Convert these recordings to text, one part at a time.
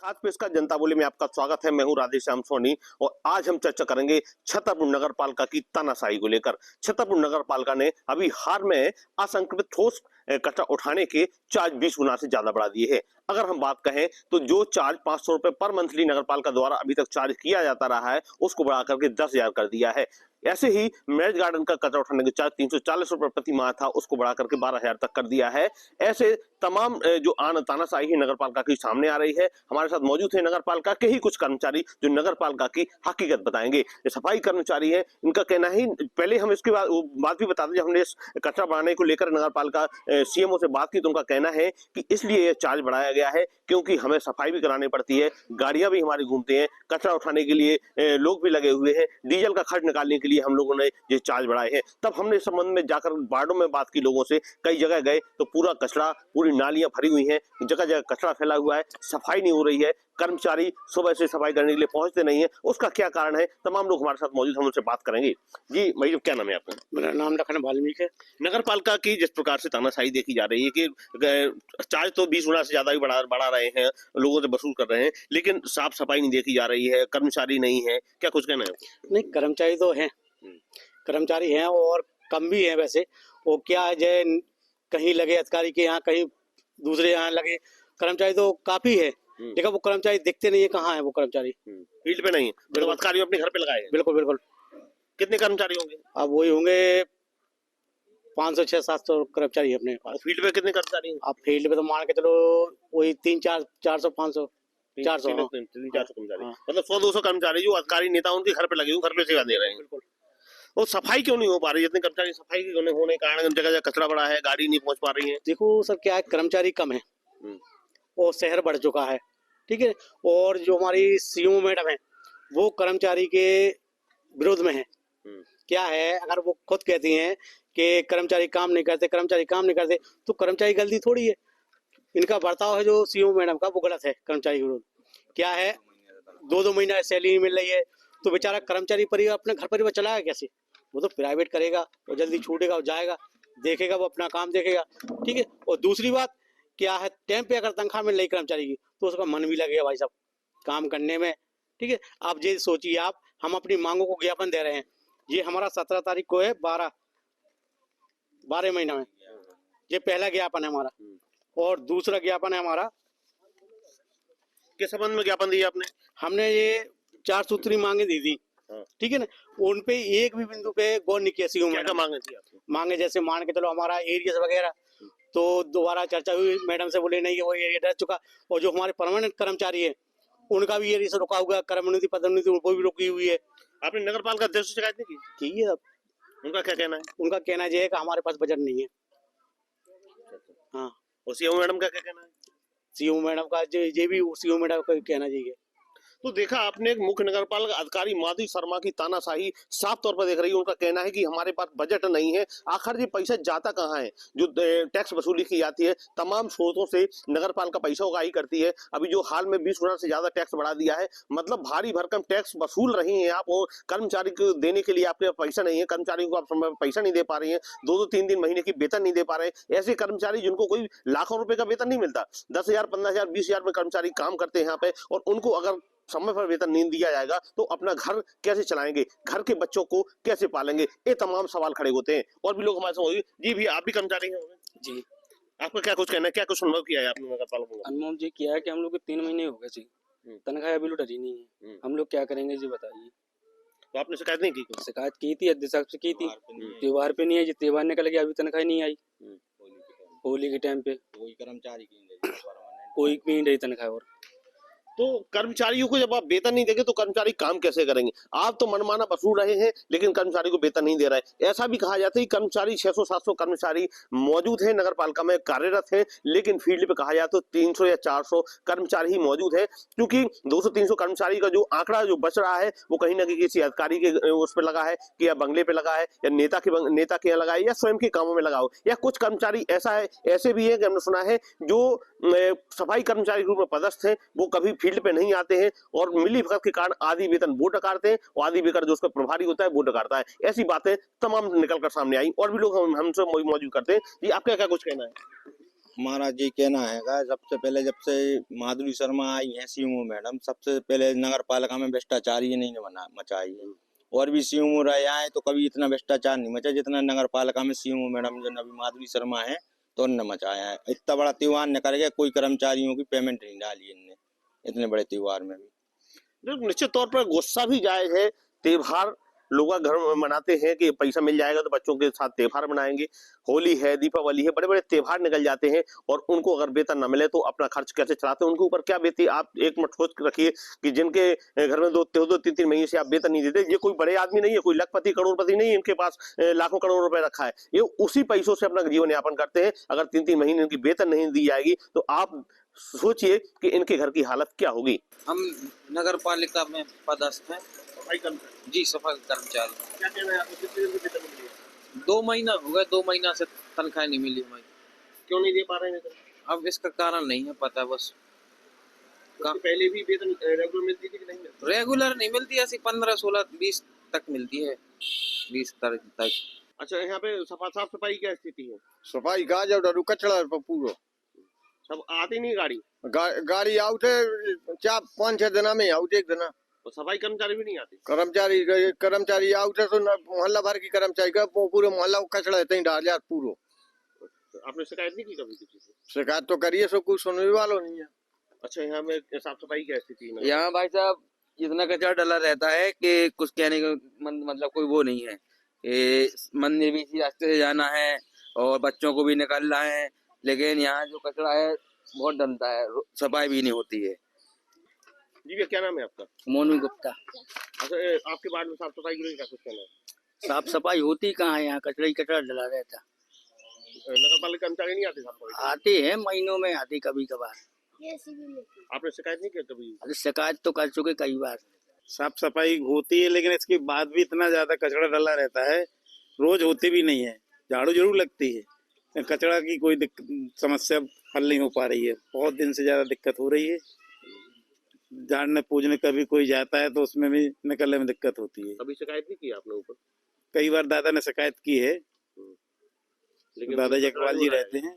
आज पेश का जनता बोली में आपका स्वागत है। मैं हूं राधेश्याम सोनी और आज हम चर्चा करेंगे छतरपुर नगर पालिका की तानाशाही को लेकर। छतरपुर नगर पालिका ने अभी हाल में असंक्रमित ठोस कचरा उठाने के चार्ज 20 गुना से ज्यादा बढ़ा दिए हैं। अगर हम बात कहें तो जो चार्ज 500 रुपए पर मंथली नगर पालिका द्वारा अभी तक चार्ज किया जाता रहा है उसको बढ़ा करके 10,000 कर दिया है। ऐसे ही मैरिज गार्डन का कचरा उठाने का चार्ज 340 रुपए प्रति माह था, उसको बढ़ा करके 12,000 तक कर दिया है। ऐसे तमाम जो तानाशाही नगर पालिका की सामने आ रही है। हमारे साथ मौजूद है नगर पालिका के ही कुछ कर्मचारी जो नगर पालिका की हकीकत बताएंगे। ये सफाई कर्मचारी है, इनका कहना है, पहले हम इसके बात भी बता दें, जब हमने कचरा बढ़ाने को लेकर नगर पालिका सीएमओ से बात की तो उनका कहना है कि इसलिए ये चार्ज बढ़ाया गया है क्योंकि हमें सफाई भी करानी पड़ती है, गाड़ियां भी हमारी घूमती हैं, कचरा उठाने के लिए लोग भी लगे हुए हैं, डीजल का खर्च निकालने के लिए हम लोगों ने ये चार्ज बढ़ाए हैं। तब हमने इस संबंध में जाकर वार्डों में बात की, लोगों से कई जगह गए तो पूरा कचरा, पूरी नालियां भरी हुई हैं, जगह जगह कचरा फैला हुआ है, सफाई नहीं हो रही है, कर्मचारी सुबह से सफाई करने के लिए पहुंचते नहीं है। उसका क्या कारण है, तमाम लोग हमारे साथ मौजूद, हम उनसे बात करेंगे। जी भाई, क्या नाम है आपका? मेरा नाम लखन वाल्मीकि है। नगर पालिका की जिस प्रकार से तानाशाही देखी जा रही है कि चार्ज तो 20 गुना से ज्यादा ही बढ़ा रहे हैं, लोगों से वसूल कर रहे हैं, लेकिन साफ सफाई नहीं देखी जा रही है, कर्मचारी नहीं है, क्या कुछ कहना है? नहीं, कर्मचारी तो हैं, कर्मचारी हैं और कम भी हैं वैसे। वो क्या है, जय कहीं लगे अधिकारी के यहाँ, कहीं दूसरे यहाँ लगे, कर्मचारी तो काफी है, लेकिन वो कर्मचारी दिखते नहीं है। कहाँ है वो कर्मचारी? फील्ड पे नहीं है, मतलब अधिकारी अपने घर पे लगाए हैं। बिल्कुल बिल्कुल। कितने कर्मचारी होंगे? अब वही होंगे 500 600-700 कर्मचारी है अपने पास। फील्ड पे कितने कर्मचारी हैं? अब फील्ड पे तो मान के चलो वही 300-400 500 400 कर्मचारी, मतलब 100-200 कर्मचारी जो अधिकारी नेता उनके घर पे लगे हुए, घर पे सेवा दे रहे हैं। बिल्कुल। और सफाई क्यों नहीं हो पा रही? जितने कर्मचारी सफाई के होने के कारण जगह जगह कचरा बड़ा है, गाड़ी नहीं पहुंच पा रही है। देखो सर, क्या है, कर्मचारी कम है और शहर बढ़ चुका है, ठीक है। और जो हमारी सीएमओ मैडम है वो कर्मचारी के विरोध में है। क्या है, अगर वो खुद कहती हैं कि कर्मचारी काम नहीं करते, कर्मचारी काम नहीं करते, तो कर्मचारी गलती थोड़ी है। इनका बर्ताव है जो सीएमओ मैडम का, वो गलत है कर्मचारी के विरोध। क्या है, 2-2 महीना सैलरी मिल रही है तो बेचारा कर्मचारी परिवार अपने घर परिवार चलाएगा कैसे? वो तो प्राइवेट करेगा, वो जल्दी छूटेगा, वो जाएगा, देखेगा, वो अपना काम देखेगा, ठीक है। और दूसरी बात क्या है, टाइम पे अगर तनख्वाह मिल रही कर्मचारी की तो उसका मन भी लगेगा भाई साहब काम करने में, ठीक है। आप ये सोचिए, आप हम अपनी मांगों को ज्ञापन दे रहे हैं। ये हमारा 17 तारीख को है, 12 महीना में ये पहला ज्ञापन है हमारा, और दूसरा ज्ञापन है हमारा। किस संबंध में ज्ञापन दिया आपने? हमने ये 4 सूत्री मांगे दी थी, ठीक है ना। उन पे एक भी बिंदु पे गौर नहीं किया सीएम मैडम। मांगे थी आपने? मांगे जैसे मान के चलो हमारा एरिया वगैरह, तो दोबारा चर्चा हुई, मैडम से बोले नहीं वो एरिया डर चुका। और जो हमारे परमानेंट कर्मचारी है उनका भी एरिया से रुका हुआ, कर्मोन्नति पदोन्नति वो भी रुकी हुई है। आपने नगर पालिका अध्यक्ष से शिकायत नहीं की है? उनका क्या कहना है? उनका कहना ये है कि हमारे पास बजट नहीं है। हाँ, और सीएम मैडम का क्या कहना है? सीएम मैडम का ये भी सीएम मैडम का कहना चाहिए। तो देखा आपने, मुख्य नगरपालिका अधिकारी माधवी शर्मा की तानाशाही साफ तौर पर देख रही है। उनका कहना है कि हमारे पास बजट नहीं है। आखिर ये पैसा जाता कहाँ है? जो टैक्स वसूली की जाती है तमाम स्रोतों से नगरपालिका पैसा उगाही करती है। अभी जो हाल में 20 गुना से ज्यादा टैक्स बढ़ा दिया है, मतलब भारी भरकम टैक्स वसूल रही है आप, और कर्मचारी को देने के लिए आपके पैसा नहीं है, कर्मचारियों को आप समय पैसा नहीं दे पा रही है, 2-2 3-3 महीने की वेतन नहीं दे पा रहे हैं। ऐसे कर्मचारी जिनको कोई लाखों रुपए का वेतन नहीं मिलता, 10,000 15,000 20,000 में कर्मचारी काम करते हैं यहाँ पे, और उनको अगर समय पर वेतन नहीं दिया जाएगा तो अपना घर कैसे चलाएंगे, घर के बच्चों को कैसे पालेंगे? ये तमाम सवाल खड़े होते हैं। और भी लोग हमारे साथ। जी भी, आप भी कर्मचारी हैं? जी। आपका क्या कुछ कहना है, क्या कुछ अनुभव किया है आपने नगर पालिका में? अनुभव जी किया है कि हम लोग को 3 महीने हो गए जी, तनख्वाह अभी लौट रही नहीं है। हम लोग क्या करेंगे जी, बताइए। तो आपने शिकायत नहीं की? शिकायत की थी, अध्यक्ष साहब से की थी। त्योहार पे नहीं है जी, त्योहार निकल गया, अभी तनख्वाह नहीं आई। होली के टाइम पे कोई कर्मचारी कोई भी नहीं रही तनख्वाह। और तो कर्मचारियों को जब आप वेतन नहीं देंगे तो कर्मचारी काम कैसे करेंगे? आप तो मनमाना वसूल रहे हैं लेकिन कर्मचारी को वेतन नहीं दे रहे। ऐसा भी कहा जाता है कि कर्मचारी 600-700 कर्मचारी मौजूद हैं नगर पालिका में, कार्यरत हैं, लेकिन फील्ड पे कहा जाए तो 300 या 400 कर्मचारी ही मौजूद है, क्योंकि 200-300 कर्मचारी का जो आंकड़ा जो बच रहा है वो कहीं ना कहीं किसी अधिकारी के उस पर लगा है, कि या बंगले पे लगा है, या नेता के यहाँ लगा है, या स्वयं के कामों में लगा हो। या कुछ कर्मचारी ऐसा है, ऐसे भी है कि हमने सुना है जो सफाई कर्मचारी के रूप में पदस्थ है, वो कभी फील्ड पे नहीं आते हैं और मिली भगत के कारण आधी वेतन वो डकारते हैं और आधी वेतन जो उसका प्रभारी होता है वो डकारता है। ऐसी बातें तमाम निकल कर सामने आई और भी लोग हमसे मौजूद करते हैं। जी, आपका क्या कुछ कहना है? हमारा जी कहना है सबसे पहले जब से माधुरी शर्मा आई हैं सीएमओ मैडम, सबसे पहले नगर पालिका में भ्रष्टाचार ही नहीं मचाई है। और भी सीएमओ रहे आए तो कभी इतना भ्रष्टाचार नहीं मचा जितना नगर पालिका में सीएमओ मैडम जो अभी माधुरी शर्मा है तो उनने मचाया है। इतना बड़ा त्योहार न करके कोई कर्मचारियों की पेमेंट नहीं डाली इनने इतने बड़े त्योहार में भी। जो निश्चित तौर पर गुस्सा भी जायज है। त्योहार लोग घर में मनाते हैं कि पैसा मिल जाएगा तो बच्चों के साथ त्योहार मनाएंगे। होली है, दीपावली है, बड़े बड़े त्योहार निकल जाते हैं और उनको अगर वेतन न मिले तो अपना खर्च कैसे चलाते हैं, उनके ऊपर क्या बीती। आप एक मिनट सोच रखिए कि जिनके घर में दो तीन महीने से आप वेतन नहीं देते, ये कोई बड़े आदमी नहीं है, कोई लखपति करोड़पति नहीं है, इनके पास लाखों करोड़ रुपए रखा है, ये उसी पैसों से अपना जीवन यापन करते हैं। अगर 3 महीने इनकी वेतन नहीं दी जाएगी तो आप सोचिए कि इनके घर की हालत क्या होगी। हम नगर पालिका में पदस्थ हैं जी, सफाई कर्मचारी। क्या कहना है आपको, कितने दिन की वेतन मिल रही है? 2 महीना हो गया, 2 महीना से तनख्वाह नहीं मिली हमारी। क्यों नहीं दे पा रहे हैं वेतन? अब इसका कारण नहीं है पता, बस उससे पहले भी वेतन रेगुलर मिलती थी कि नहीं मिलती? रेगुलर नहीं मिलती, ऐसी 15, 16, 20 तक मिलती है, 20 तारीख तक। अच्छा, यहाँ पे साफ सफाई क्या स्थिति है? सफाई का जब कचरा पूरा सब आती नहीं गाड़ी गाड़ी आउट है 4-5-6 दिन में आउट, एक दिन और सफाई कर्मचारी भी नहीं आते। कर्मचारी आउट है तो मोहल्ला भर की कर्मचारी का पूरे मोहल्ला को कचरा देते ही डाल यार पूरा। आपने शिकायत नहीं की कभी किसी से? शिकायत तो करिए, सब कुछ सुनने वालों नहीं है। अच्छा, यहाँ में साफ सफाई क्या स्थिति है? यहाँ भाई साहब इतना कचरा डला रहता है कि कुछ कहने का मतलब कोई वो नहीं है। ये मंदिर भी इसी रास्ते से जाना है और बच्चों को भी निकालना है, लेकिन यहाँ जो कचरा है बहुत डलता है, सफाई भी नहीं होती है। जी भैया, क्या नाम है आपका? मोनू गुप्ता। अच्छा, आपके वार्ड में साफ सफाई के लिए क्या कुछ कहना है? साफ सफाई होती कहाँ है, यहाँ कचरा ही कचरा डला रहता। नगर पालिका कर्मचारी नहीं आते साफ सफाई? आते हैं, महीनों में आते कभी कभार। आपने शिकायत नहीं की कभी? अरे शिकायत तो कर चुके कई बार। साफ सफाई होती है लेकिन इसके बाद भी इतना ज्यादा कचरा डला रहता है, रोज होती भी नहीं है। झाड़ू जरूर लगती है, कचरा की कोई समस्या हल नहीं हो पा रही है। बहुत दिन से ज्यादा दिक्कत हो रही है। झाड़ने पूजने कभी कोई जाता है तो उसमें भी निकलने में दिक्कत होती है। कभी शिकायत नहीं की आपने ऊपर? कई बार दादा ने शिकायत की है, लेकिन दादा जगवाल जी रहते हैं,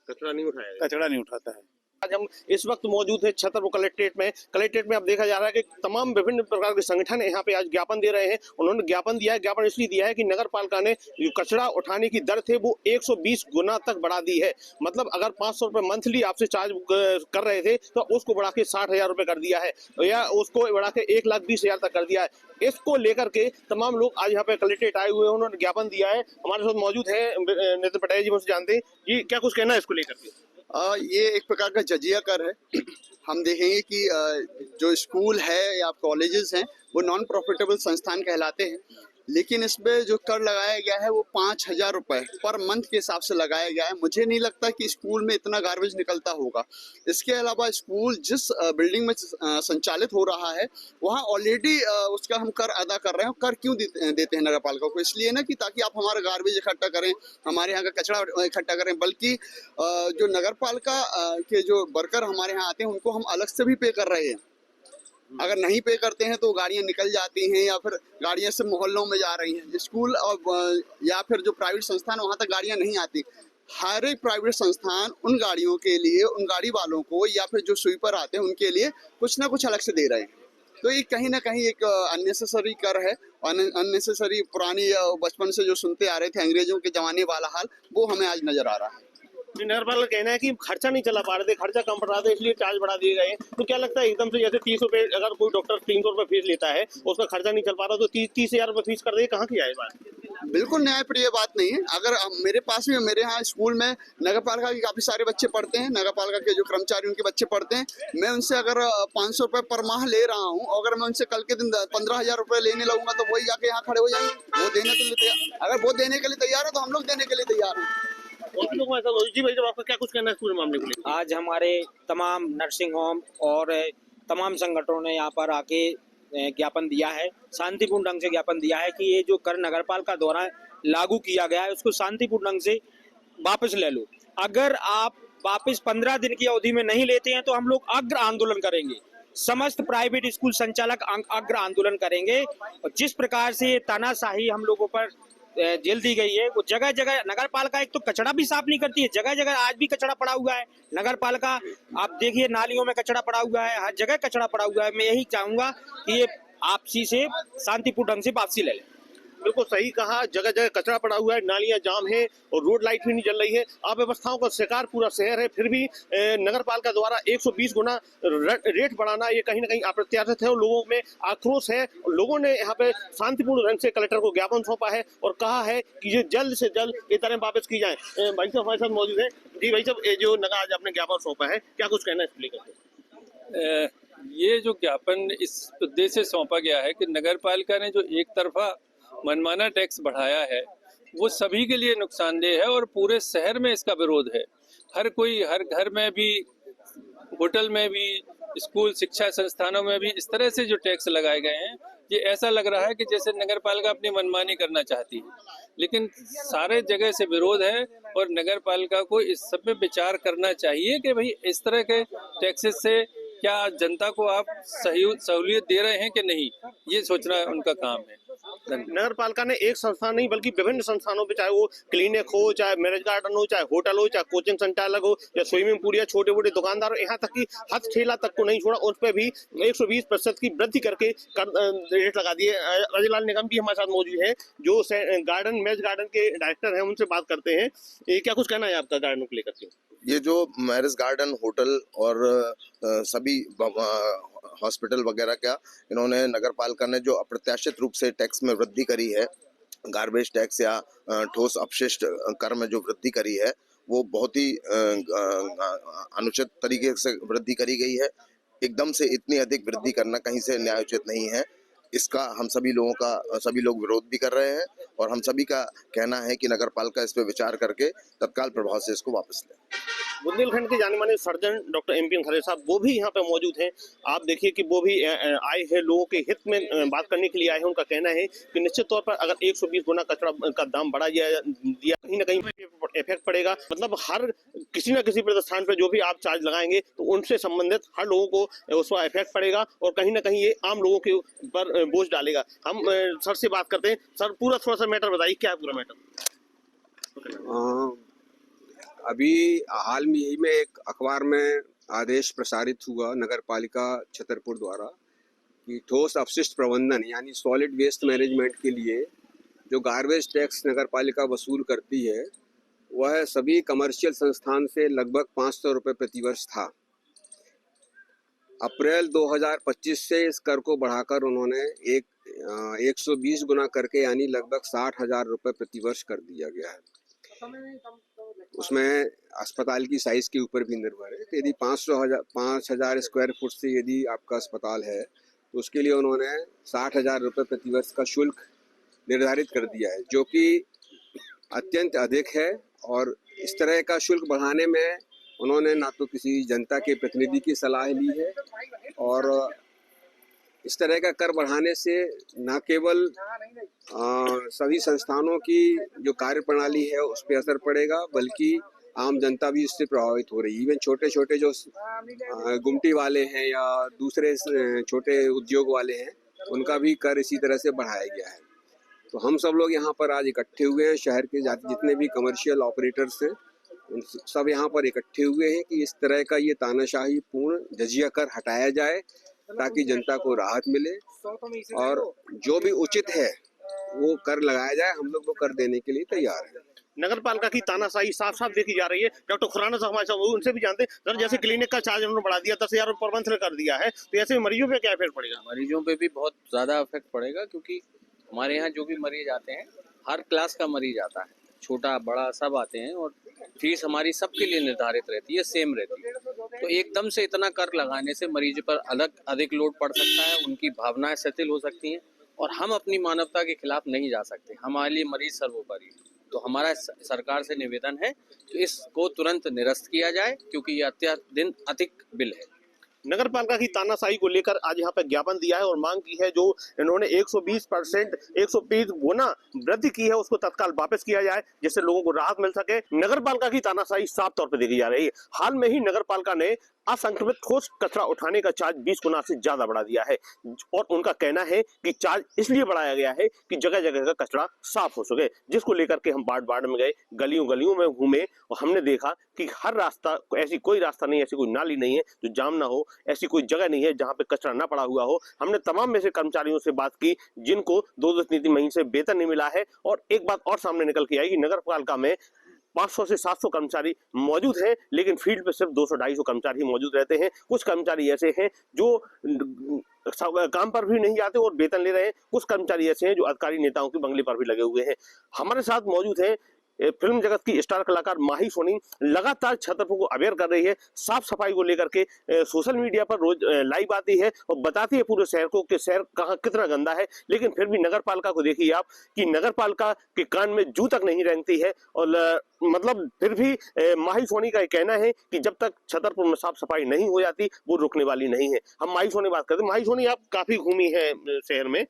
कचरा नहीं उठाया। कचरा नहीं उठाता है। आज हम इस वक्त मौजूद है छतरपुर कलेक्ट्रेट में। कलेक्ट्रेट में अब देखा जा रहा है कि तमाम विभिन्न प्रकार के संगठन यहाँ पे आज ज्ञापन दे रहे हैं। उन्होंने ज्ञापन दिया है, ज्ञापन इसलिए दिया है कि नगर पालिका ने जो कचरा उठाने की दर थे वो 120 गुना तक बढ़ा दी है। मतलब अगर 500 रुपए मंथली आपसे चार्ज कर रहे थे तो उसको बढ़ा के 60,000 रुपए कर दिया है, या उसको बढ़ा के 1,20,000 तक कर दिया है। इसको लेकर के तमाम लोग आज यहाँ पे कलेक्ट्रेट आए हुए हैं, उन्होंने ज्ञापन दिया है। हमारे साथ मौजूद है नितिन पटेल जी, मुझसे जानते हैं जी क्या कुछ कहना है इसको लेकर के। ये एक प्रकार का जजिया कर है। हम देखेंगे कि जो स्कूल है या कॉलेजेस हैं वो नॉन प्रॉफिटेबल संस्थान कहलाते हैं, लेकिन इसमें जो कर लगाया गया है वो 5,000 रुपये पर मंथ के हिसाब से लगाया गया है। मुझे नहीं लगता कि स्कूल में इतना गार्बेज निकलता होगा। इसके अलावा स्कूल जिस बिल्डिंग में संचालित हो रहा है वहाँ ऑलरेडी उसका हम कर अदा कर रहे हैं। कर क्यों देते हैं नगर पालिका को? इसलिए ना कि ताकि आप हमारा गार्बेज इकट्ठा करें, हमारे यहाँ का कचरा इकट्ठा करें, बल्कि जो नगर पालिका के जो वर्कर हमारे यहाँ आते हैं उनको हम अलग से भी पे कर रहे हैं। अगर नहीं पे करते हैं तो गाड़ियां निकल जाती हैं या फिर गाड़ियां से मोहल्लों में जा रही हैं। स्कूल और या फिर जो प्राइवेट संस्थान वहां तक गाड़ियां नहीं आती। हर एक प्राइवेट संस्थान उन गाड़ियों के लिए, उन गाड़ी वालों को या फिर जो स्वीपर आते हैं उनके लिए कुछ ना कुछ अलग से दे रहे हैं। तो ये कहीं ना कहीं एक अननेसेसरी कर है। अननेसेसरी पुरानी बचपन से जो सुनते आ रहे थे अंग्रेजों के जमाने वाला हाल, वो हमें आज नजर आ रहा है। नगर पालिका का कहना है कि खर्चा नहीं चला पा रहे थे, खर्चा कम पड़ रहा था इसलिए चार्ज बढ़ा दिए गए। तो क्या लगता है एकदम से जैसे 30 रुपए अगर कोई डॉक्टर 300 रुपए फीस लेता है, उसका खर्चा नहीं चल पा रहा तो 30,000 रुपए फीस कर दे, कहाँ की आए बात? बिल्कुल न्यायप्रिय बात नहीं है। अगर मेरे पास भी, मेरे यहाँ स्कूल में नगर पालिका के काफी सारे बच्चे पढ़ते हैं, नगर पालिका के जो कर्मचारी उनके बच्चे पढ़ते हैं। मैं उनसे अगर 500 रुपए पर माह ले रहा हूँ, अगर मैं उनसे कल के दिन 15,000 रुपए लेने लगूंगा तो वही जाके यहाँ खड़े हो जाएंगे। वो देने के लिए तैयार, अगर वो देने के लिए तैयार है तो हम लोग देने के लिए तैयार हैं। जी भाई, आपका क्या कुछ कहना है पूरे मामले को लेकर? आज हमारे तमाम नर्सिंग होम और तमाम संगठनों ने यहाँ पर आके ज्ञापन दिया है, शांतिपूर्ण ढंग से ज्ञापन दिया है कि ये जो कर नगरपालिका द्वारा लागू किया गया है उसको शांतिपूर्ण ढंग से वापस ले लो। अगर आप वापस 15 दिन की अवधि में नहीं लेते हैं तो हम लोग अग्र आंदोलन करेंगे। समस्त प्राइवेट स्कूल संचालक अग्र आंदोलन करेंगे। और जिस प्रकार से तानाशाही हम लोगों पर जेल दी गई है। वो जगह जगह नगर पालिका एक तो कचरा भी साफ नहीं करती है, जगह जगह आज भी कचरा पड़ा हुआ है। नगर पालिका आप देखिए नालियों में कचरा पड़ा हुआ है, हर जगह कचरा पड़ा हुआ है। मैं यही चाहूंगा कि ये आपसी से शांतिपूर्ण ढंग से वापसी ले लें। बिल्कुल सही कहा, जगह जगह कचरा पड़ा हुआ है, नालियां जाम है और रोड लाइट भी नहीं जल रही है। अव्यवस्थाओं का शिकार पूरा शहर है, फिर भी नगर पालिका द्वारा 120 गुना रेट बढ़ाना ये कहीं ना कहीं अप्रत्याशित है और लोगों में आक्रोश है। लोगों ने यहाँ पे शांतिपूर्ण ढंग से कलेक्टर को ज्ञापन सौंपा है और कहा है कि ये जल्द से जल्द ये तरह वापस की जाए। भाई साहब हमारे साथ मौजूद है। जी भाई साहब, ये जो नगर आज आपने ज्ञापन सौंपा है, क्या कुछ कहना है इसको लेकर? ये जो ज्ञापन इस उद्देश्य से सौंपा गया है कि नगर पालिका ने जो एक तरफा मनमाना टैक्स बढ़ाया है वो सभी के लिए नुकसानदेह है और पूरे शहर में इसका विरोध है। हर कोई, हर घर में भी, होटल में भी, स्कूल शिक्षा संस्थानों में भी इस तरह से जो टैक्स लगाए गए हैं, ये ऐसा लग रहा है कि जैसे नगर पालिका अपनी मनमानी करना चाहती है, लेकिन सारे जगह से विरोध है और नगर पालिका को इस सब पे विचार करना चाहिए कि भाई इस तरह के टैक्सेस से क्या जनता को आप सहूलियत दे रहे हैं कि नहीं, ये सोचना उनका काम है। नगर पालिका ने एक संस्थान नहीं बल्कि विभिन्न संस्थानों पे, चाहे वो क्लिनिक हो, चाहे मैरिज गार्डन हो, चाहे होटल हो, चाहे कोचिंग संचालक हो या स्विमिंग पूल या छोटे मोटे दुकानदार हो, यहाँ तक कि हथ ठेला तक को नहीं छोड़ा, उस पर भी 120% की वृद्धि करके रेट लगा दिए। रजलाल निगम भी हमारे साथ मौजूद है जो गार्डन मैरिज गार्डन के डायरेक्टर हैं, उनसे बात करते हैं। ये क्या कुछ कहना है आपका गार्डन को लेकर? ये जो मैरिज गार्डन, होटल और सभी हॉस्पिटल वगैरह का इन्होंने नगर पालिका ने जो अप्रत्याशित रूप से टैक्स में वृद्धि करी है, गार्बेज टैक्स या ठोस अपशिष्ट कर में जो वृद्धि करी है, वो बहुत ही अनुचित तरीके से वृद्धि करी गई है। एकदम से इतनी अधिक वृद्धि करना कहीं से न्यायोचित नहीं है। इसका हम सभी लोग विरोध भी कर रहे हैं और हम सभी का कहना है कि नगर पालिका इस पर विचार करके तत्काल प्रभाव से इसको वापस लें। बुंदेलखंड के जाने माने सर्जन डॉक्टर MP खरे साहब वो भी यहाँ पे मौजूद हैं। आप देखिए कि वो भी आए हैं, लोगों के हित में बात करने के लिए आए हैं। उनका कहना है कि निश्चित तौर पर अगर 120 गुना कचरा का दाम बढ़ा दिया कहीं ना कहीं इफेक्ट पड़ेगा। मतलब हर किसी न किसी प्रतिष्ठान पर जो भी आप चार्ज लगाएंगे तो उनसे संबंधित हर लोगों को उसका इफेक्ट पड़ेगा और कहीं ना कहीं ये आम लोगों के ऊपर बोझ डालेगा। हम सर से बात करते हैं। सर, पूरा थोड़ा सा मैटर बताइए, क्या है पूरा मैटर? अभी हाल ही में एक अखबार में आदेश प्रसारित हुआ नगर पालिका छतरपुर द्वारा कि ठोस अपशिष्ट प्रबंधन यानी सॉलिड वेस्ट मैनेजमेंट के लिए जो गार्बेज टैक्स नगर पालिका वसूल करती है वह सभी कमर्शियल संस्थान से लगभग 500 रुपये प्रतिवर्ष था। अप्रैल 2025 से इस कर को बढ़ाकर उन्होंने 120 गुना करके यानी लगभग 60,000 रुपये प्रतिवर्ष कर दिया गया है। उसमें अस्पताल की साइज के ऊपर भी निर्भर है। तो यदि 5,000 स्क्वायर फुट से यदि आपका अस्पताल है तो उसके लिए उन्होंने 60,000 रुपये प्रतिवर्ष का शुल्क निर्धारित कर दिया है, जो कि अत्यंत अधिक है। और इस तरह का शुल्क बढ़ाने में उन्होंने ना तो किसी जनता के प्रतिनिधि की सलाह ली है और इस तरह का कर बढ़ाने से न केवल सभी संस्थानों की जो कार्य प्रणाली है उस पर असर पड़ेगा बल्कि आम जनता भी इससे प्रभावित हो रही है। इवन छोटे छोटे जो गुमटी वाले हैं या दूसरे छोटे उद्योग वाले हैं उनका भी कर इसी तरह से बढ़ाया गया है। तो हम सब लोग यहाँ पर आज इकट्ठे हुए हैं, शहर के जितने भी कमर्शियल ऑपरेटर्स हैं उन सब यहाँ पर इकट्ठे हुए हैं कि इस तरह का ये तानाशाही पूर्ण जजिया कर हटाया जाए ताकि जनता को राहत मिले और जो भी उचित है वो कर लगाया जाए। हम लोग वो कर देने के लिए तैयार हैं। नगर पालिका की तानाशाही साफ साफ देखी जा रही है। डॉक्टर खुराना साहब हमारे साथ, उनसे भी जानते हैं। सर, जैसे क्लिनिक का चार्ज उन्होंने बढ़ा दिया, 10,000 पर मंथ कर दिया है, तो ऐसे मरीजों पे क्या इफेक्ट पड़ेगा? मरीजों पे भी बहुत ज़्यादा इफेक्ट पड़ेगा क्योंकि हमारे यहाँ जो भी मरीज आते हैं हर क्लास का मरीज आता है, छोटा बड़ा सब आते हैं और फीस हमारी सबके लिए निर्धारित रहती है, सेम रहती है। तो एकदम से इतना कर लगाने से मरीज पर अधिक लोड पड़ सकता है, उनकी भावनाएं शिथिल हो सकती हैं और हम अपनी मानवता के खिलाफ नहीं जा सकते। हमारे लिए मरीज सर्वोपरि है। तो हमारा सरकार से निवेदन है कि इसको तुरंत निरस्त किया जाए क्योंकि ये अत्यधिक बिल है। नगर पालिका की तानाशाही को लेकर आज यहाँ पर ज्ञापन दिया है और मांग की है जो इन्होंने 120% गुना वृद्धि की है उसको तत्काल वापस किया जाए जिससे लोगों को राहत मिल सके। नगर पालिका की तानाशाही साफ तौर पर देखी जा रही है। हाल में ही नगर पालिका ने असंक्रमित ठोस कचरा उठाने का चार्ज 20 गुना से ज्यादा बढ़ा दिया है और उनका कहना है कि चार्ज इसलिए बढ़ाया गया है कि जगह जगह का कचरा साफ हो सके, जिसको लेकर के हम वार्ड में गए, गलियों गलियों में घूमे और हमने देखा कि हर रास्ता, ऐसी कोई रास्ता नहीं, ऐसी कोई नाली नहीं है जो जाम ना हो, ऐसी कोई जगह नहीं है जहां पे कचरा ना पड़ा हुआ हो। हमने तमाम में से कर्मचारियों से बात की जिनको 2-3 महीने से वेतन नहीं मिला है और एक बात और सामने निकल के आई कि नगर पालिका में 500 से 700 कर्मचारी मौजूद हैं, लेकिन फील्ड पे सिर्फ 200-250 कर्मचारी मौजूद रहते हैं। कुछ कर्मचारी ऐसे हैं जो काम पर भी नहीं आते और वेतन ले रहे हैं, कुछ कर्मचारी ऐसे हैं जो अधिकारी नेताओं के बंगले पर भी लगे हुए हैं। हमारे साथ मौजूद हैं फिल्म जगत की स्टार कलाकार माही सोनी, लगातार छतरपुर को अवेयर कर रही है, साफ सफाई को लेकर के सोशल मीडिया पर रोज लाइव आती है और बताती है पूरे शहर को कि शहर कहाँ कितना गंदा है। लेकिन फिर भी नगर पालिका को देखिए आप कि नगर पालिका के कान में जू तक नहीं रेंगती है और मतलब फिर भी माही सोनी का कहना है कि जब तक छतरपुर में साफ सफाई नहीं हो जाती वो रुकने वाली नहीं है। हम माही सोनी बात करते हैं। माही सोनी, आप काफी घूमी है शहर में,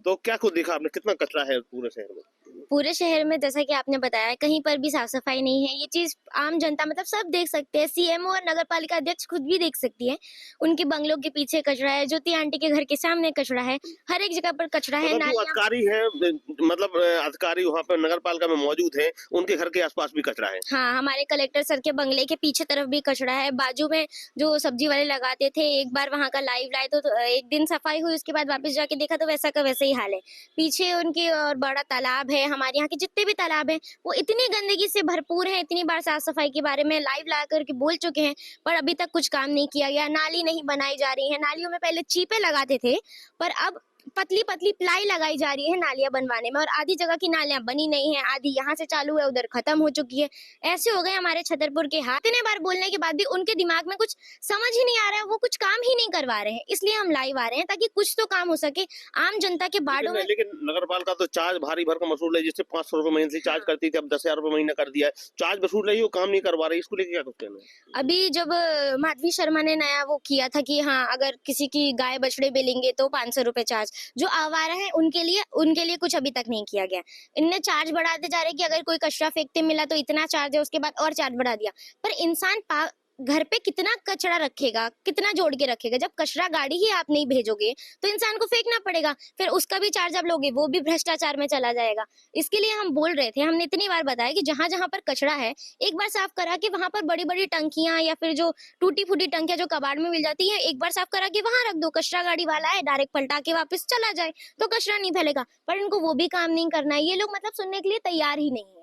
तो क्या कुछ देखा आपने, कितना कचरा है पूरे शहर में? पूरे शहर में जैसा कि आपने बताया कहीं पर भी साफ सफाई नहीं है। ये चीज आम जनता मतलब सब देख सकते हैं, सीएमओ और नगर पालिका अध्यक्ष खुद भी देख सकती है। उनके बंगलों के पीछे कचरा है, ज्योति आंटी के घर के सामने कचरा है, हर एक जगह पर कचरा है। अधिकारी है, मतलब अधिकारी वहाँ पर नगर पालिका में मौजूद है, उनके घर के आसपास भी कचरा है। हाँ, हमारे कलेक्टर सर के बंगले के पीछे तरफ भी कचरा है। बाजू में जो सब्जी वाले लगाते थे, एक बार वहाँ का लाइव लाए तो एक दिन सफाई हुई, उसके बाद वापस जाके देखा तो वैसा का वैसा ही हाल है। पीछे उनके और बड़ा तालाब है, हमारे यहाँ के जितने भी तालाब हैं वो इतनी गंदगी से भरपूर है। इतनी बार साफ सफाई के बारे में लाइव ला करके बोल चुके हैं पर अभी तक कुछ काम नहीं किया गया। नाली नहीं बनाई जा रही है, नालियों में पहले चीपे लगाते थे पर अब पतली पतली प्लाई लगाई जा रही है नालियां बनवाने में और आधी जगह की नालियां बनी नहीं है, आधी यहाँ से चालू है उधर खत्म हो चुकी है। ऐसे हो गए हमारे छतरपुर के हाथ। इतने बार बोलने के बाद भी उनके दिमाग में कुछ समझ ही नहीं आ रहा है, वो कुछ काम ही नहीं करवा रहे हैं। इसलिए हम लाइव आ रहे हैं ताकि कुछ तो काम हो सके आम जनता के बाड़ों में। लेकिन नगर पालिका तो चार्ज भारी भरकम वसूल है, जिससे 500 रुपए महीने से चार्ज करती थी, अब 10,000 रुपए महीना कर दिया है। चार्ज वसूल रही हो, काम नहीं करवा रही, इसको लेकर क्या कुछ कहना है? अभी जब माधवी शर्मा ने नया वो किया था कि हाँ अगर किसी की गाय बछड़े बेलेंगे तो 500 रुपए चार्ज, जो आवारा है उनके लिए कुछ अभी तक नहीं किया गया। इनने चार्ज बढ़ाते जा रहे कि अगर कोई कचरा फेंकते मिला तो इतना चार्ज है, उसके बाद और चार्ज बढ़ा दिया। पर इंसान घर पे कितना कचरा रखेगा, कितना जोड़ के रखेगा? जब कचरा गाड़ी ही आप नहीं भेजोगे तो इंसान को फेंकना पड़ेगा, फिर उसका भी चार्ज आप लोगे, वो भी भ्रष्टाचार में चला जाएगा। इसके लिए हम बोल रहे थे, हमने इतनी बार बताया कि जहां जहां पर कचरा है एक बार साफ करा के वहां पर बड़ी बड़ी टंकियां या फिर जो टूटी फूटी टंकियां जो कबाड़ में मिल जाती है एक बार साफ करा के वहां रख दो। कचरा गाड़ी वाला है, डायरेक्ट पलटा के वापस चला जाए तो कचरा नहीं फैलेगा। पर इनको वो भी काम नहीं करना है। ये लोग मतलब सुनने के लिए तैयार ही नहीं है।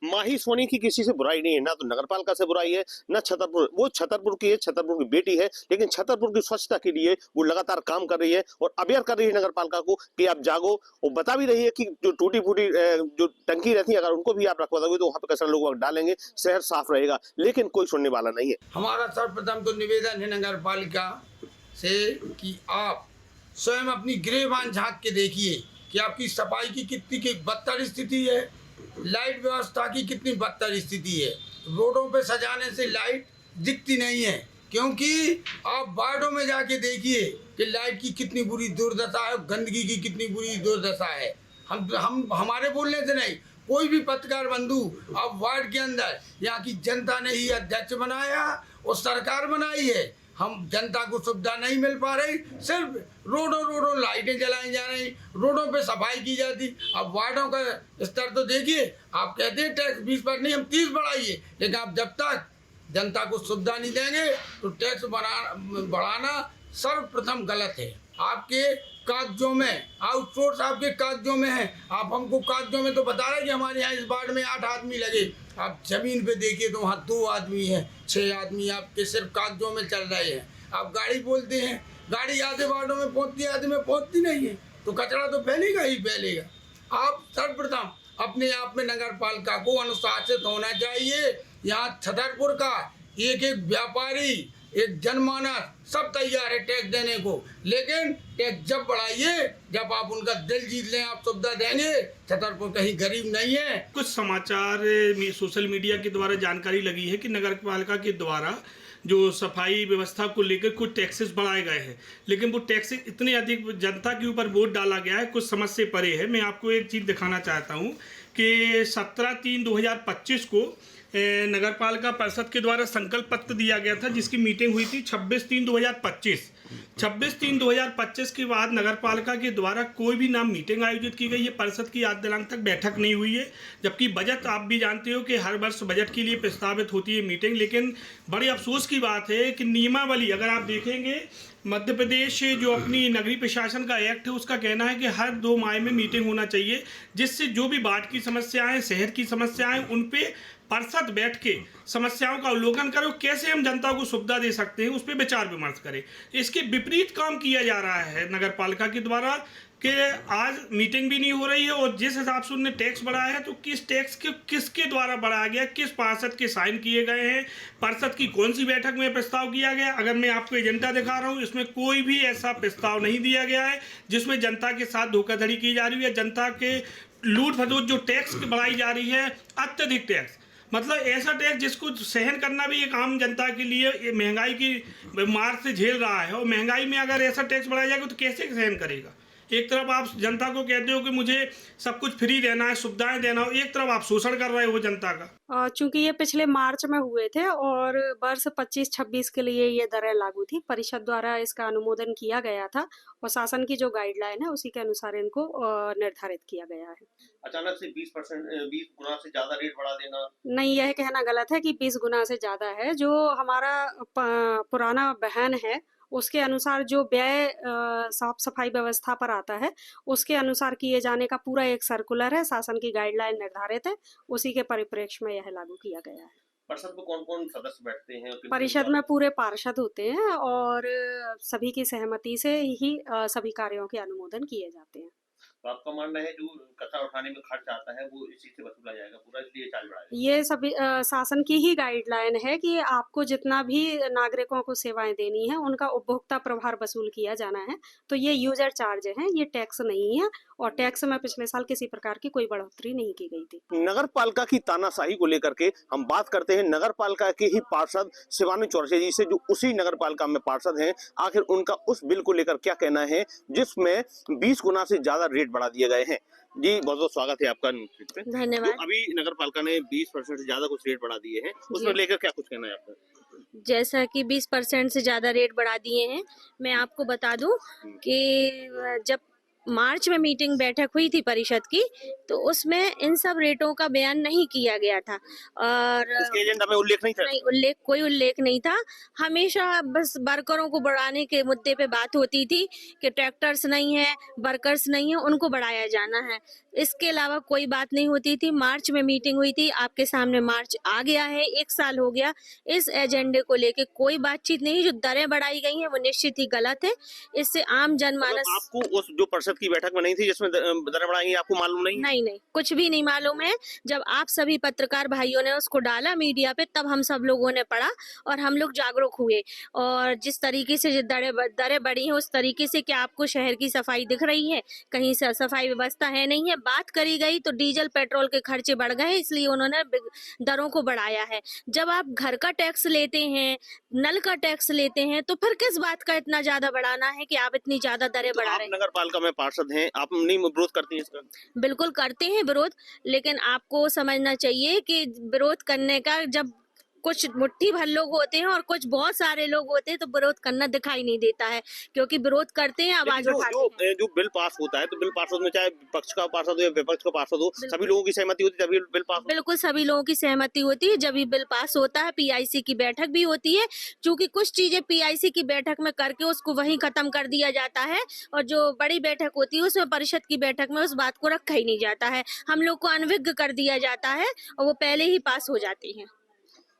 माही सोनी की किसी से बुराई नहीं है, ना तो नगर पालिका से बुराई है, ना छतरपुर। वो छतरपुर की है, छतरपुर की बेटी है, लेकिन छतरपुर की स्वच्छता के लिए वो लगातार काम कर रही है और अवेयर कर रही है नगर पालिका को कि आप जागो। और बता भी रही है कि जो टूटी फूटी जो टंकी रहती है अगर उनको भी आप रखवा दोगे तो वहाँ पे कचरा लोग डालेंगे, शहर साफ रहेगा। लेकिन कोई सुनने वाला नहीं है। हमारा सर्वप्रथम तो निवेदन है नगर पालिका से कि आप स्वयं अपनी गिरेबान झांक के देखिए कि आपकी सफाई की कितनी बदतर स्थिति है, लाइट व्यवस्था की कितनी बदतर स्थिति है। रोडों पे सजाने से लाइट दिखती नहीं है, क्योंकि आप वार्डों में जाके देखिए कि लाइट की कितनी बुरी दुर्दशा है, गंदगी की कितनी बुरी दुर्दशा है। हम हमारे बोलने से नहीं, कोई भी पत्रकार बंधु आप वार्ड के अंदर, यहाँ की जनता ने ही अध्यक्ष बनाया और सरकार बनाई है, हम जनता को सुविधा नहीं मिल पा रही, सिर्फ रोडों लाइटें जलाई जा रही, रोडों पे सफाई की जाती। अब वार्डों का स्तर तो देखिए, आप कहते हैं टैक्स 20 पर नहीं, हम 30 बढ़ाइए, लेकिन आप जब तक जनता को सुविधा नहीं देंगे तो टैक्स बढ़ाना सर्वप्रथम गलत है। आपके कागजों में आउटसोर्स आपके कागजों में है, आप हमको कागजों में तो बता रहे कि हमारे यहाँ इस वार्ड में 8 आदमी लगे, आप जमीन पे देखिए तो वहाँ 2 आदमी हैं, 6 आदमी आपके सिर्फ कागजों में चल रहे हैं। आप गाड़ी बोलते हैं, गाड़ी आधे वार्डों में पहुँचती है, आधे में पहुँचती नहीं है, तो कचरा तो फैलेगा ही फैलेगा। आप सर्वप्रथम अपने आप में नगर पालिका को अनुशासित होना चाहिए। यहाँ छतरपुर का एक व्यापारी, एक जनमानस सब तैयार है टैक्स देने को, लेकिन टैक्स जब बढ़ाइए जब आप उनका दिल जीत लें, आप सुविधा देंगे। छतरपुर कहीं गरीब नहीं है। कुछ समाचार में सोशल मीडिया के द्वारा जानकारी लगी है कि नगर पालिका के द्वारा जो सफाई व्यवस्था को लेकर कुछ टैक्सेस बढ़ाए गए हैं, लेकिन वो टैक्सेस इतने अधिक जनता के ऊपर बोझ डाला गया है, कुछ समझ से परे है। मैं आपको एक चीज़ दिखाना चाहता हूँ कि 17/3/2025 को नगर पालिका परिषद के द्वारा संकल्प पत्र दिया गया था, जिसकी मीटिंग हुई थी 26/3/2025। 26/3/2025 के बाद नगर पालिका के द्वारा कोई भी ना मीटिंग आयोजित की गई है, परिषद की आज दिनांक तक बैठक नहीं हुई है। जबकि बजट आप भी जानते हो कि हर वर्ष बजट के लिए प्रस्तावित होती है मीटिंग, लेकिन बड़े अफसोस की बात है कि नियमावली अगर आप देखेंगे, मध्य प्रदेश जो अपनी नगरीय प्रशासन का एक्ट है उसका कहना है कि हर 2 माह में मीटिंग होना चाहिए, जिससे जो भी वार्ड की समस्याएं, शहर की समस्याएं, उन पे परिषद बैठ के समस्याओं का अवलोकन करो, कैसे हम जनता को सुविधा दे सकते हैं उस पर विचार विमर्श करें। इसके विपरीत काम किया जा रहा है नगर पालिका के द्वारा कि आज मीटिंग भी नहीं हो रही है, और जिस हिसाब से उन्होंने टैक्स बढ़ाया है तो किस टैक्स के किसके द्वारा बढ़ाया गया, किस पार्षद के साइन किए गए हैं, परिषद की कौन सी बैठक में प्रस्ताव किया गया। अगर मैं आपको एजेंडा दिखा रहा हूँ, इसमें कोई भी ऐसा प्रस्ताव नहीं दिया गया है जिसमें जनता के साथ धोखाधड़ी की जा रही है, जनता के लूट फजूट जो टैक्स बढ़ाई जा रही है, अत्यधिक टैक्स, मतलब ऐसा टैक्स जिसको सहन करना भी एक आम जनता के लिए महंगाई की मार से झेल रहा है, और महंगाई में अगर ऐसा टैक्स बढ़ाया जाएगा तो कैसे सहन करेगा। एक तरफ आप जनता को कहते हो कि मुझे सब कुछ फ्री देना है, सुविधाएं देना हो, एक तरफ आप शोषण कर रहे हो जनता का। चूंकि ये पिछले मार्च में हुए थे और वर्ष 25-26 के लिए ये दरें लागू थी, परिषद द्वारा इसका अनुमोदन किया गया था और शासन की जो गाइडलाइन है उसी के अनुसार इनको निर्धारित किया गया है। अचानक से 20 गुना से ज्यादा रेट बढ़ा देना, नहीं, यह कहना गलत है कि 20 गुना से ज्यादा है। जो हमारा पुराना बहन है उसके अनुसार जो व्यय साफ सफाई व्यवस्था पर आता है उसके अनुसार किए जाने का पूरा एक सर्कुलर है, शासन की गाइडलाइन निर्धारित है, उसी के परिप्रेक्ष्य में यह लागू किया गया है। परिषद में कौन कौन सदस्य बैठते हैं? परिषद में पूरे पार्षद होते हैं और सभी की सहमति से ही सभी कार्यों के अनुमोदन किए जाते हैं। तो आपका मानना है जो कचरा उठाने में खर्च आता है वो इसी से वसूला जाएगा पूरा, इसलिए चार्ज बढ़ाया? ये सभी शासन की ही गाइडलाइन है कि आपको जितना भी नागरिकों को सेवाएं देनी है उनका उपभोक्ता प्रभार वसूल किया जाना है, तो ये यूजर चार्ज है, ये टैक्स नहीं है, और टैक्स में पिछले साल किसी प्रकार की कोई बढ़ोतरी नहीं की गई थी। नगर पालिका की तानाशाही को लेकर के हम बात करते हैं नगर पालिका के ही पार्षद शिवानी चौरसिया जी से, जो उसी नगर पालिका में पार्षद हैं। आखिर उनका उस बिल को लेकर क्या कहना है जिसमें 20 गुना से ज्यादा रेट बढ़ा दिए गए हैं। जी बहुत बहुत स्वागत है आपका। धन्यवाद। अभी नगर पालिका ने 20% से ज्यादा कुछ रेट बढ़ा दिए हैं, उसमें लेकर क्या कुछ कहना है आपका? जैसा कि 20% से ज्यादा रेट बढ़ा दिए हैं, मैं आपको बता दूं कि जब मार्च में मीटिंग बैठक हुई थी परिषद की, तो उसमें इन सब रेटों का बयान नहीं किया गया था और इसके एजेंडा में उल्लेख नहीं था। नहीं, कोई उल्लेख नहीं था। हमेशा बस वर्करों को बढ़ाने के मुद्दे पे बात होती थी कि ट्रैक्टर्स नहीं है, वर्कर्स नहीं है, उनको बढ़ाया जाना है, इसके अलावा कोई बात नहीं होती थी। मार्च में मीटिंग हुई थी, आपके सामने मार्च आ गया है, 1 साल हो गया, इस एजेंडे को लेके कोई बातचीत नहीं। जो दरें बढ़ाई गई हैं वो निश्चित ही गलत है, इससे आम जनमानस। आपको उस जो परिषद की बैठक में नहीं थी जिसमें दरें बढ़ाई, आपको मालूम नहीं? नहीं, कुछ भी नहीं मालूम है। जब आप सभी पत्रकार भाइयों ने उसको डाला मीडिया पे, तब हम सब लोगों ने पढ़ा और हम लोग जागरूक हुए। और जिस तरीके से जो दरें बढ़ी हैं उस तरीके से क्या आपको शहर की सफाई दिख रही है? कहीं से सफाई व्यवस्था है नहीं है। बात करी गई तो डीजल पेट्रोल के खर्चे बढ़ गए, इसलिए उन्होंने दरों को बढ़ाया है। जब आप घर का टैक्स लेते हैं, नल का टैक्स लेते हैं, तो फिर किस बात का इतना ज्यादा बढ़ाना है कि आप इतनी ज्यादा दरें बढ़ा रहे हैं? नगर पालिका में पार्षद हैं, आप नहीं विरोध करती हैं इसका? बिल्कुल करते हैं विरोध, लेकिन आपको समझना चाहिए कि विरोध करने का जब कुछ मुट्ठी भर लोग होते हैं और कुछ बहुत सारे लोग होते हैं तो विरोध करना दिखाई नहीं देता है, क्योंकि विरोध करते हैं, आवाज उठाते हैं। जो बिल पास होता है तो बिल पास में चाहे पक्ष का पार्षद हो या विपक्ष का पार्षद हो, सभी लोगों की सहमति होती है तभी बिल पास। बिल्कुल सभी लोगों की सहमति होती है जब ये बिल पास होता है। पीआईसी की बैठक भी होती है, क्योंकि कुछ चीजें पीआईसी की बैठक में करके उसको वहीं खत्म कर दिया जाता है, और जो बड़ी बैठक होती है उसमें परिषद की बैठक में उस बात को रखा ही नहीं जाता है, हम लोग को अनभिज्ञ कर दिया जाता है और वो पहले ही पास हो जाती है।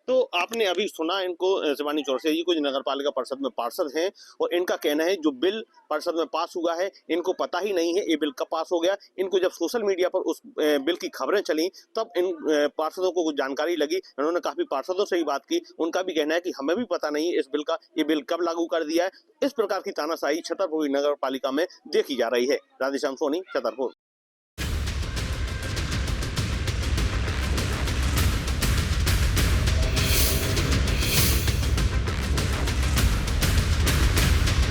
तो आपने अभी सुना इनको, शिवानी चौरसिया जी को, जो नगर पालिका परिषद में पार्षद हैं, और इनका कहना है जो बिल परिषद में पास हुआ है इनको पता ही नहीं है ये बिल कब पास हो गया। इनको जब सोशल मीडिया पर उस बिल की खबरें चली तब इन पार्षदों को कुछ जानकारी लगी। इन्होंने काफी पार्षदों से ही बात की, उनका भी कहना है कि हमें भी पता नहीं है इस बिल का, ये बिल कब लागू कर दिया है। इस प्रकार की तानाशाही छतरपुर नगर पालिका में देखी जा रही है। राधेश्याम सोनी, छतरपुर।